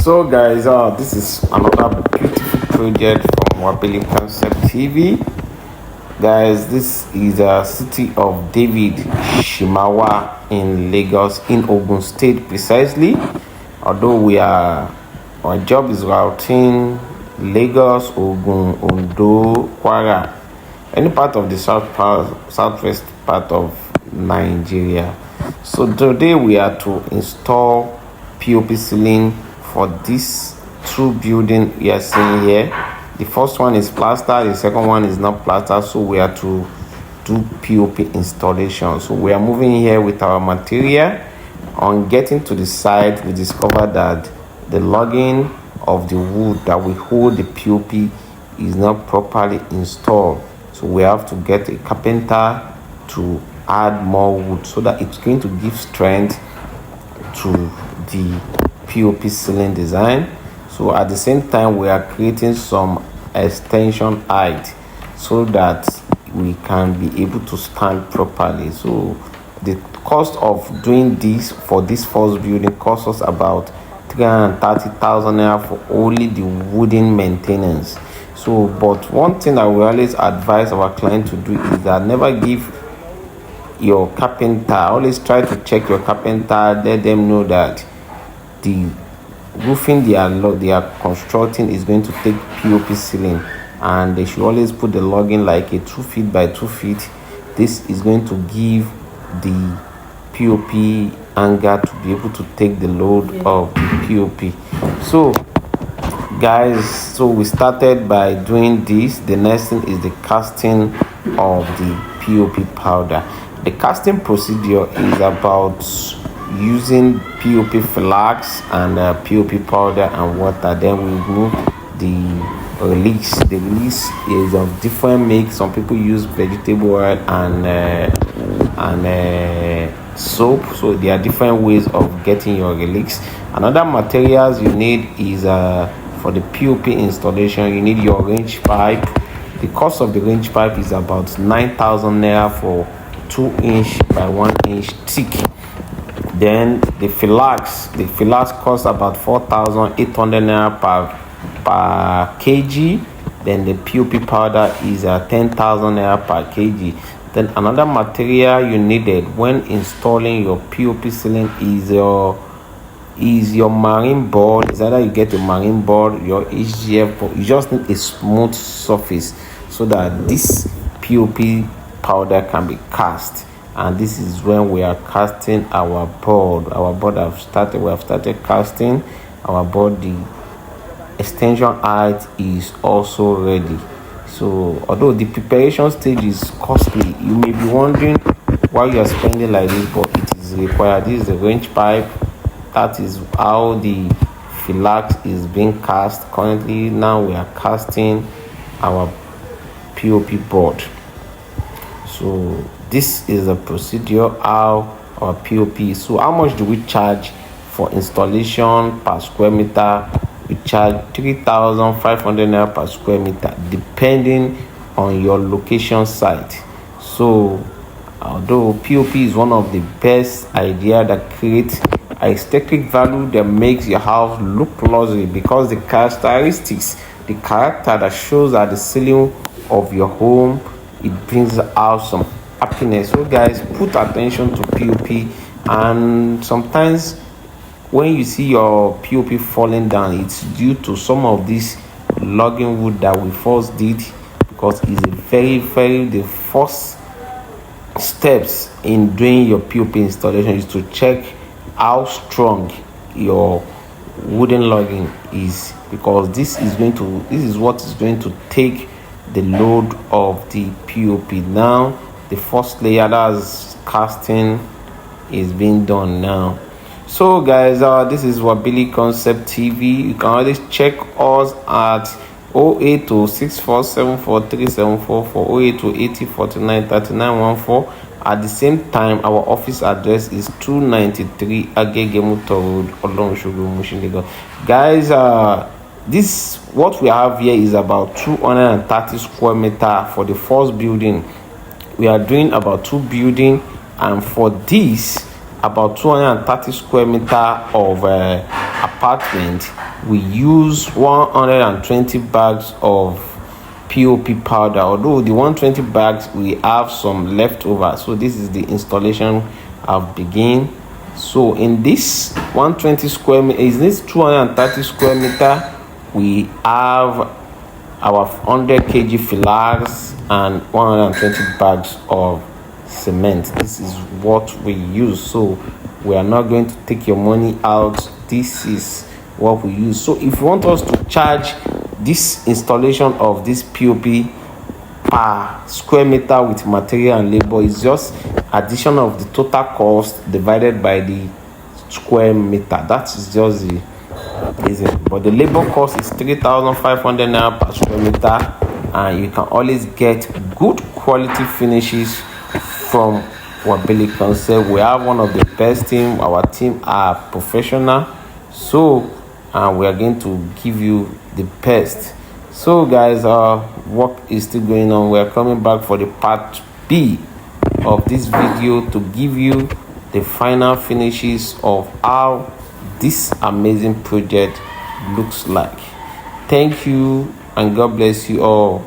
So, guys, this is another beautiful project from Wabili Concept TV. Guys, this is a city of David Shimawa in Lagos, in Ogun State, precisely. Although our job is routing Lagos, Ogun, Ondo, Kwara, any part of the southwest part of Nigeria. So today we are to install POP ceiling for this two building we are seeing here. The first one is plaster, the second one is not plaster, so we are to do POP installation. So we are moving here with our material. On getting to the site, we discovered that the logging of the wood that will hold the POP is not properly installed. So we have to get a carpenter to add more wood so that it's going to give strength to the POP ceiling design. So at the same time, we are creating some extension height so that we can be able to stand properly. So the cost of doing this for this first building costs us about 330,000 naira for only the wooden maintenance. So, but one thing I will always advise our client to do is that never give your carpenter, always try to check your carpenter, let them know that the roofing they are constructing is going to take POP ceiling, and they should always put the logging like a 2 feet by 2 feet. This is going to give the POP angle to be able to take the load of the POP. So guys, so we started by doing this. The next thing is the casting of the POP powder. The casting procedure is about using POP flags and POP powder and water. Then we remove the release. The release is of different makes. Some people use vegetable oil and soap. So there are different ways of getting your release. Another materials you need is for the POP installation, you need your range pipe. The cost of the range pipe is about 9,000 naira for 2-inch by 1-inch thick. Then the flags cost about 4,800 naira per kg. Then the POP powder is 10,000 naira per kg. Then another material you needed when installing your POP ceiling is your marine board. It's either you get a marine board, your HGF board. You just need a smooth surface so that this POP powder can be cast. And this is when we are casting our board. We have started casting our board. The extension height is also ready. So although the preparation stage is costly, you may be wondering why you are spending like this, but it is required. This is the range pipe. That is how the flags is being cast. Currently now we are casting our POP board. So this is the procedure how our POP is. So how much do we charge for installation per square meter? We charge 3,500 naira per square meter depending on your location site. So although POP is one of the best idea that creates aesthetic value that makes your house look luxury, because the characteristics, the character that shows at the ceiling of your home, it brings out some happiness. So guys, put attention to POP. And sometimes when you see your POP falling down, it's due to some of this logging wood that we first did, because it's a very the first steps in doing your POP installation is to check how strong your wooden logging is, because this is what is going to take the load of the POP. Now the first layer, that's casting, is being done now. So guys, this is Wabili Concept TV. You can always check us at 08064743744, 08080493914. At the same time, our office address is 293 Agegemuto Road, Olorunsogun, Mushin, Lagos. Guys, this what we have here is about 230 square meter for the first building. We are doing about 2 building, and for this about 230 square meter of apartment, we use 120 bags of POP powder. Although the 120 bags, we have some leftover. So this is the installation I've begin. So in this 120 square meter, is this 230 square meter, we have our 100 kg fillers and 120 bags of cement. This is what we use. So we are not going to take your money out. This is what we use. So if you want us to charge this installation of this POP per square meter with material and labor, is just addition of the total cost divided by the square meter. That is just the reason. But the labor cost is 3,500 naira per square meter, and you can always get good quality finishes from Wabili Concept. We have one of the best team. Our team are professional, so we are going to give you the best. So guys, work is still going on. We are coming back for the part B of this video to give you the final finishes of how this amazing project looks like. Thank you and God bless you all.